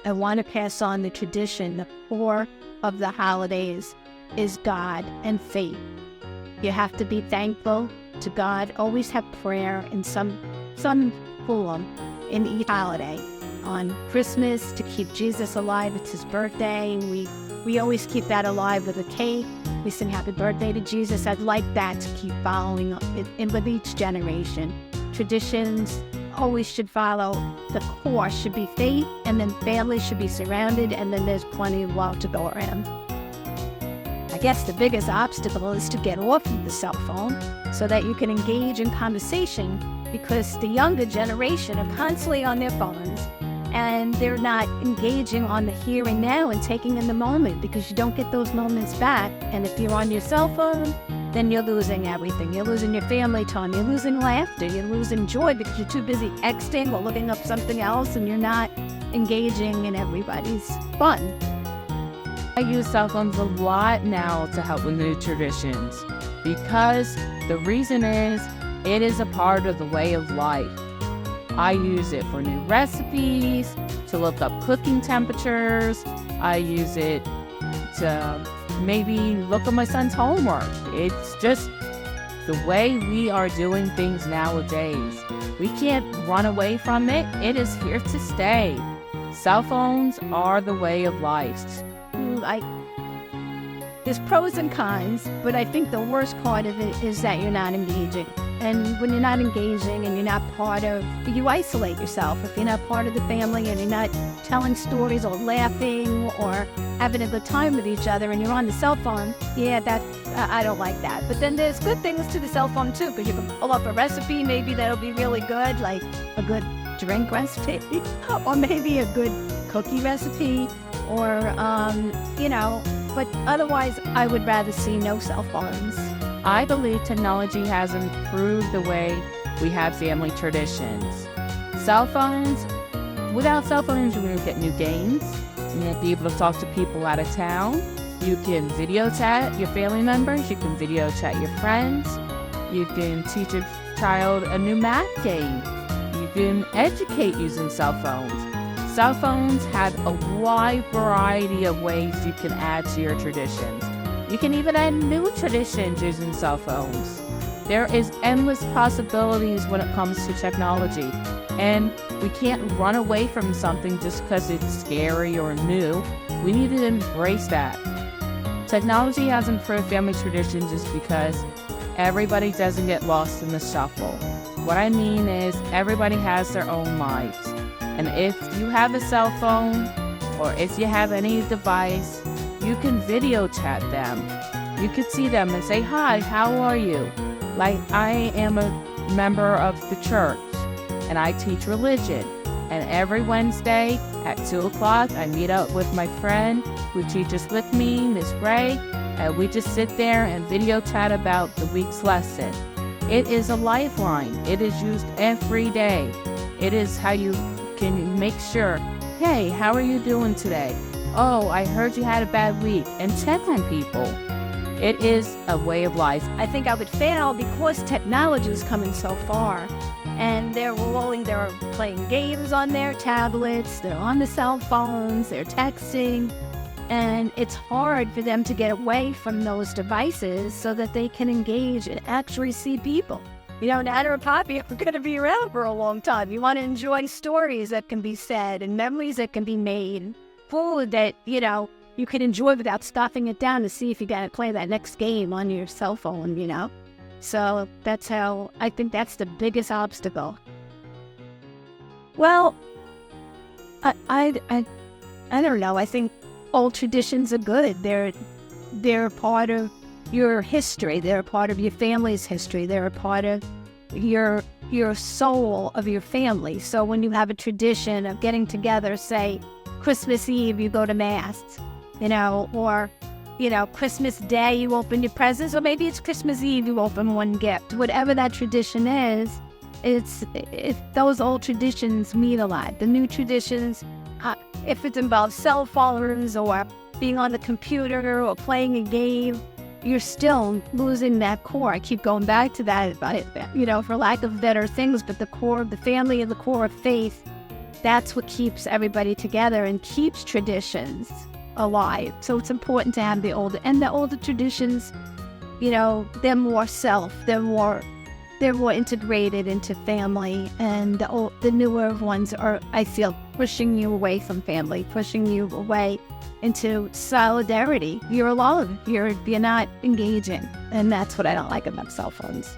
I want to pass on the tradition. The core of the holidays is God and faith. You have to be thankful to God. Always have prayer in some form in each holiday. On Christmas, to keep Jesus alive, it's his birthday, and we always keep that alive with a cake. We sing happy birthday to Jesus. I'd like that to keep following up with each generation. Traditions always should follow. The core should be faith, and then families should be surrounded, and then there's plenty of love to go around. I guess the biggest obstacle is to get off of the cell phone so that you can engage in conversation, because the younger generation are constantly on their phones and they're not engaging on the here and now and taking in the moment, because you don't get those moments back. And if you're on your cell phone, then you're losing everything. You're losing your family time. You're losing laughter. You're losing joy because you're too busy texting or looking up something else, and you're not engaging in everybody's fun. I use cell phones a lot now to help with new traditions, because the reason is it is a part of the way of life. I use it for new recipes, to look up cooking temperatures. I use it to maybe look at my son's homework. It's just the way we are doing things nowadays. We can't run away from it. It is here to stay. Cell phones are the way of life. There's pros and cons, but I think the worst part of it is that you're not engaging. And when you're not engaging and you're not you isolate yourself. If you're not part of the family and you're not telling stories or laughing or having a good time with each other and you're on the cell phone, I don't like that. But then there's good things to the cell phone too, because you can pull up a recipe, maybe that'll be really good, like a good drink recipe, or maybe a good cookie recipe, or, but otherwise I would rather see no cell phones. I believe technology has improved the way we have family traditions. Without cell phones, you won't get new games. You won't be able to talk to people out of town. You can video chat your family members. You can video chat your friends. You can teach a child a new math game. You can educate using cell phones. Cell phones have a wide variety of ways you can add to your traditions. You can even add new traditions using cell phones. There is endless possibilities when it comes to technology, and we can't run away from something just because it's scary or new. We need to embrace that. Technology has improved family traditions just because everybody doesn't get lost in the shuffle. What I mean is everybody has their own lives, and if you have a cell phone or if you have any device, you can video chat them. You could see them and say, "Hi, how are you?" Like, I am a member of the church and I teach religion. And every Wednesday at 2 o'clock, I meet up with my friend who teaches with me, Miss Ray, and we just sit there and video chat about the week's lesson. It is a lifeline. It is used every day. It is how you can make sure, "Hey, how are you doing today? Oh, I heard you had a bad week," and check on people. It is a way of life. I think I would fail because technology is coming so far, and they're playing games on their tablets, they're on the cell phones, they're texting, and it's hard for them to get away from those devices so that they can engage and actually see people. Nana and Poppy are going to be around for a long time. You want to enjoy stories that can be said and memories that can be made. Food that, you can enjoy without stuffing it down to see if you got to play that next game on your cell phone, So that's how, I think that's the biggest obstacle. Well, I don't know. I think old traditions are good. They're part of your history. They're a part of your family's history. They're a part of your soul of your family. So when you have a tradition of getting together, say, Christmas Eve, you go to Mass, or, Christmas Day, you open your presents, or maybe it's Christmas Eve, you open one gift. Whatever that tradition is, those old traditions mean a lot. The new traditions, if it involves cell phones or being on the computer or playing a game, you're still losing that core. I keep going back to that, for lack of better things, but the core of the family and the core of faith that's what keeps everybody together and keeps traditions alive. So it's important to have the older traditions, they're more they're more integrated into family, and the newer ones are, I feel, pushing you away from family, pushing you away into solidarity. You're alone. You're not engaging, and that's what I don't like about cell phones.